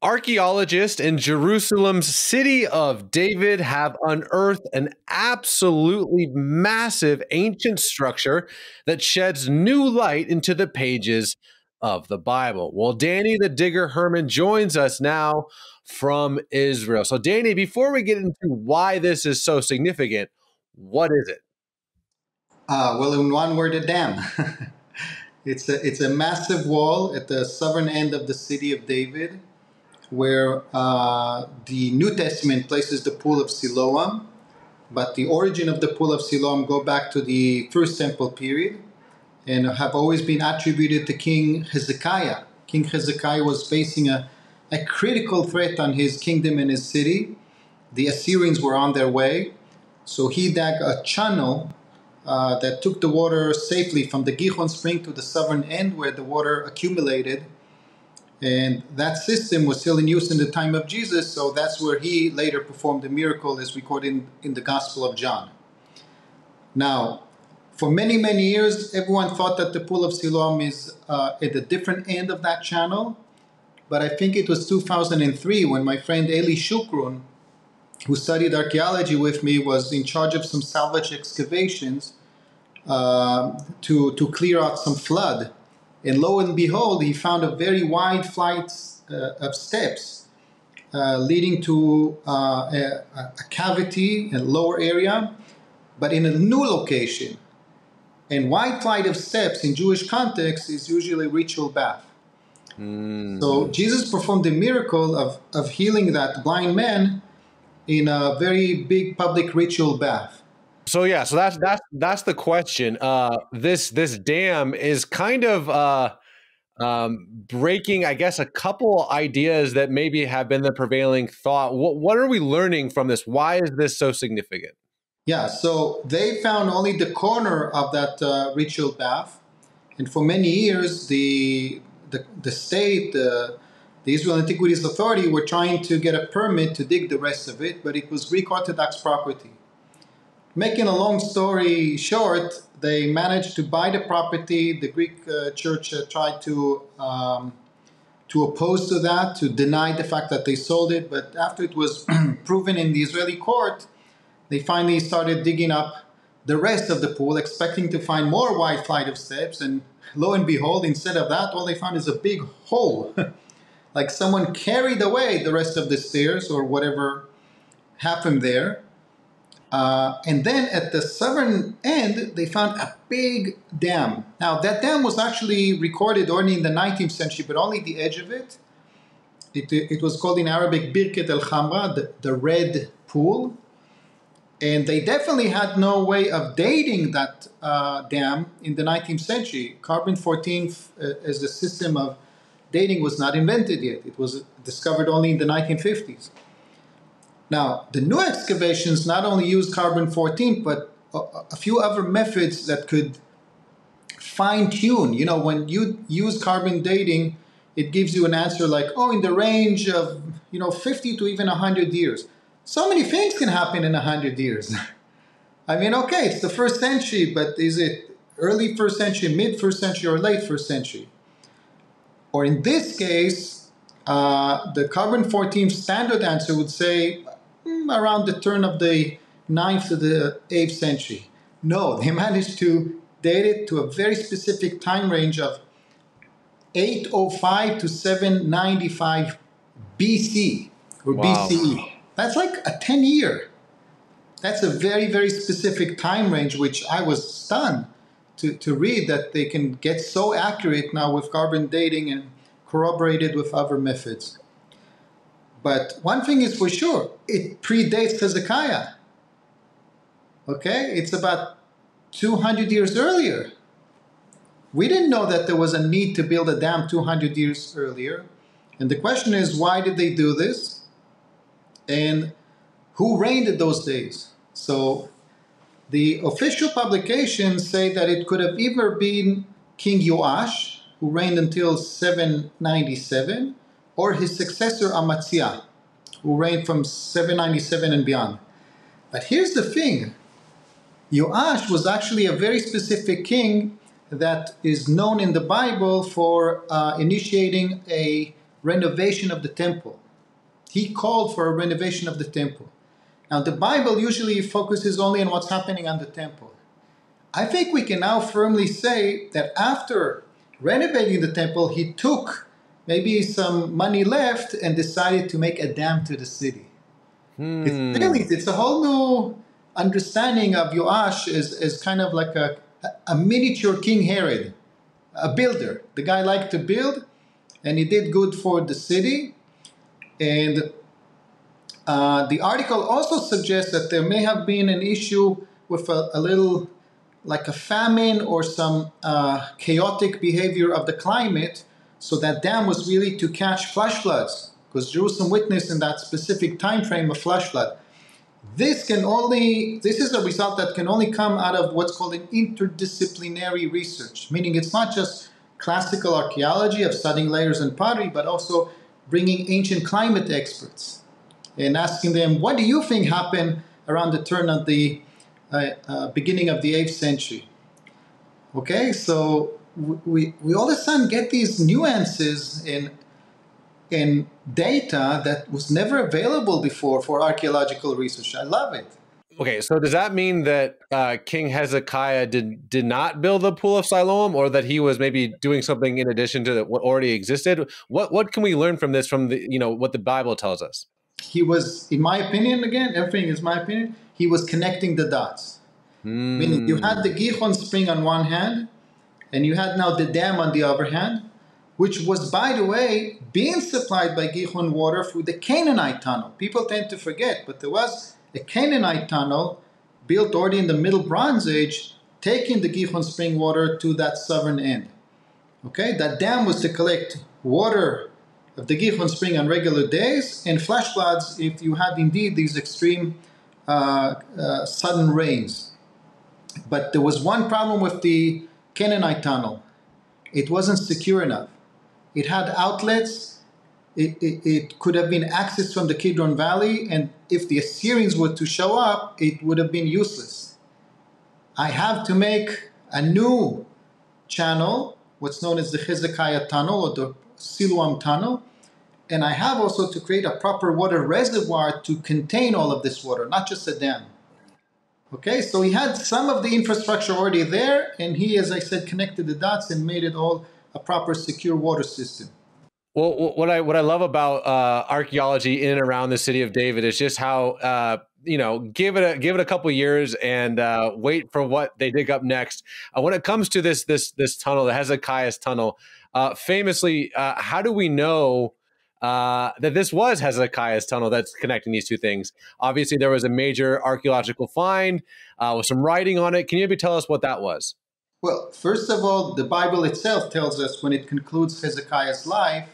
Archaeologists in Jerusalem's city of David have unearthed an absolutely massive ancient structure that sheds new light into the pages of the Bible. Well, Danny the Digger Herman joins us now from Israel. So, Danny, before we get into why this is so significant, what is it? Well, in one word, a dam. It's a massive wall at the southern end of the city of David, where the New Testament places the pool of Siloam, but the origin of the pool of Siloam go back to the First Temple period and have always been attributed to King Hezekiah. King Hezekiah was facing a critical threat on his kingdom and his city. The Assyrians were on their way, so he dug a channel that took the water safely from the Gihon spring to the southern end where the water accumulated. And that system was still in use in the time of Jesus, so that's where he later performed the miracle as recorded in the Gospel of John. Now, for many, many years, everyone thought that the Pool of Siloam is at a different end of that channel, but I think it was 2003 when my friend Eli Shukrun, who studied archaeology with me, was in charge of some salvage excavations to clear out some flood. And lo and behold, he found a very wide flight of steps leading to a cavity, a lower area, but in a new location. And wide flight of steps in Jewish context is usually a ritual bath. So Jesus performed the miracle of healing that blind man in a very big public ritual bath. So yeah, so that's the question. This dam is kind of breaking, I guess, a couple ideas that maybe have been the prevailing thought. What are we learning from this? Why is this so significant? Yeah, so they found only the corner of that ritual bath, and for many years the state, the Israel Antiquities Authority, were trying to get a permit to dig the rest of it, but it was Greek Orthodox property. Making a long story short, they managed to buy the property. The Greek church tried to oppose to that, to deny the fact that they sold it, but after it was proven in the Israeli court, they finally started digging up the rest of the pool, expecting to find more wide flight of steps, and lo and behold, instead of that, all they found is a big hole. Like someone carried away the rest of the stairs or whatever happened there. And then at the southern end, they found a big dam. Now, that dam was actually recorded only in the 19th century, but only the edge of it. It was called in Arabic Birket el Khamra, the red pool. And they definitely had no way of dating that dam in the 19th century. Carbon-14 as a system of dating was not invented yet. It was discovered only in the 1950s. Now, the new excavations not only use carbon-14, but a few other methods that could fine-tune. You know, when you use carbon dating, it gives you an answer like, oh, in the range of, 50 to even 100 years. So many things can happen in 100 years. I mean, okay, it's the first century, but is it early first century, mid first century, or late first century? Or in this case, the carbon-14 standard answer would say around the turn of the 9th to the 8th century. No, they managed to date it to a very specific time range of 805 to 795 BC or Wow. BCE. That's like a 10-year. That's a very, very specific time range, which I was stunned to read that they can get so accurate now with carbon dating and corroborated with other methods. But one thing is for sure, it predates Hezekiah. Okay, it's about 200 years earlier. We didn't know that there was a need to build a dam 200 years earlier. And the question is, why did they do this? And who reigned in those days? So the official publications say that it could have either been King Yoash, who reigned until 797, or his successor Amaziah, who reigned from 797 and beyond. But here's the thing. Yoash was actually a very specific king that is known in the Bible for initiating a renovation of the temple. He called for a renovation of the temple. Now, the Bible usually focuses only on what's happening on the temple. I think we can now firmly say that after renovating the temple, he took maybe some money left and decided to make a dam to the city. It's a whole new understanding of Yoash as kind of like a miniature King Herod, a builder. The guy liked to build, and he did good for the city. And the article also suggests that there may have been an issue with a little, like a famine or some chaotic behavior of the climate. So that dam was really to catch flash floods, because Jerusalem witnessed in that specific time frame a flash flood. This is a result that can only come out of what's called an interdisciplinary research, meaning it's not just classical archaeology of studying layers and pottery, but also bringing ancient climate experts and asking them, what do you think happened around the turn of the beginning of the 8th century? Okay, so we all of a sudden get these nuances in data that was never available before for archaeological research. I love it. Okay, so does that mean that King Hezekiah did not build the Pool of Siloam, or that he was maybe doing something in addition to what already existed? What can we learn from this, from the what the Bible tells us? He was, in my opinion, again, everything is my opinion, he was connecting the dots. Meaning you had the Gihon spring on one hand, and you had now the dam on the other hand, which was, by the way, being supplied by Gihon water through the Canaanite tunnel. People tend to forget, but there was a Canaanite tunnel built already in the Middle Bronze Age, taking the Gihon spring water to that southern end. Okay, that dam was to collect water of the Gihon spring on regular days, and flash floods if you had indeed these extreme sudden rains. But there was one problem with the Canaanite tunnel. It wasn't secure enough. It had outlets. It could have been accessed from the Kidron Valley, and if the Assyrians were to show up, it would have been useless. I have to make a new channel, what's known as the Hezekiah Tunnel or the Siloam Tunnel, and I have also to create a proper water reservoir to contain all of this water, not just a dam. Okay, so he had some of the infrastructure already there, and he, as I said, connected the dots and made it all a proper secure water system. Well, what I love about archaeology in and around the city of David is just how give it a couple years and wait for what they dig up next. When it comes to this tunnel, the Hezekiah's tunnel, famously, how do we know that this was Hezekiah's tunnel that's connecting these two things? Obviously, there was a major archaeological find with some writing on it. Can you maybe tell us what that was? Well, first of all, the Bible itself tells us when it concludes Hezekiah's life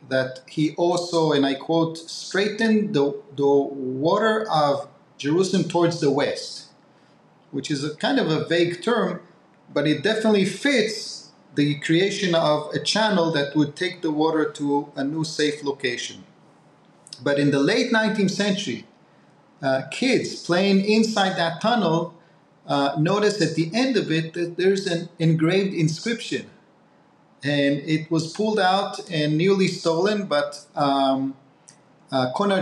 that he also, and I quote, straightened the water of Jerusalem towards the west, which is a kind of a vague term, but it definitely fits the creation of a channel that would take the water to a new safe location. But in the late 19th century, kids playing inside that tunnel noticed at the end of it that there's an engraved inscription. And it was pulled out and nearly stolen, but Konrad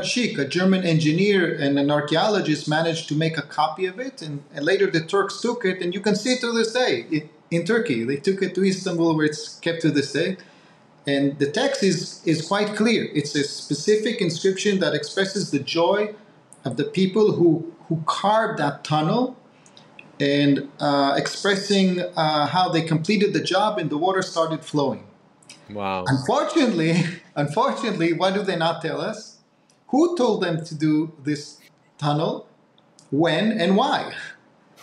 Schick, a German engineer and an archaeologist, managed to make a copy of it, and later the Turks took it, and you can see it to this day in Turkey. They took it to Istanbul, where it's kept to this day. And the text is quite clear. It's a specific inscription that expresses the joy of the people who carved that tunnel, and expressing how they completed the job and the water started flowing. Wow. Unfortunately, what do they not tell us? Who told them to do this tunnel, when, and why?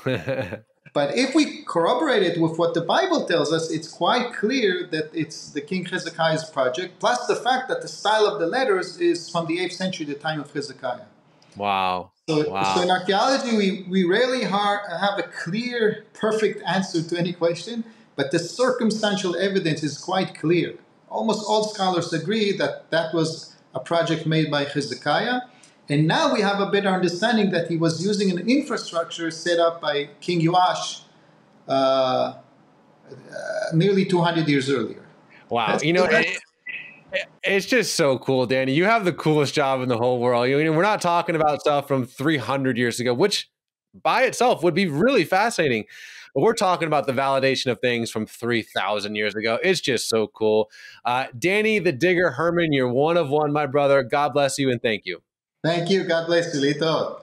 But if we corroborate it with what the Bible tells us, it's quite clear that it's the King Hezekiah's project, plus the fact that the style of the letters is from the 8th century, the time of Hezekiah. Wow. So in archaeology, we rarely have a clear, perfect answer to any question, but the circumstantial evidence is quite clear. Almost all scholars agree that that was a project made by Hezekiah, and now we have a better understanding that he was using an infrastructure set up by King Yoash nearly 200 years earlier. Wow. It's just so cool, Danny. You have the coolest job in the whole world. We're not talking about stuff from 300 years ago, which by itself would be really fascinating. But we're talking about the validation of things from 3,000 years ago. It's just so cool. Danny the Digger Herman, you're one of one, my brother. God bless you and thank you. Thank you. God bless you, Lito.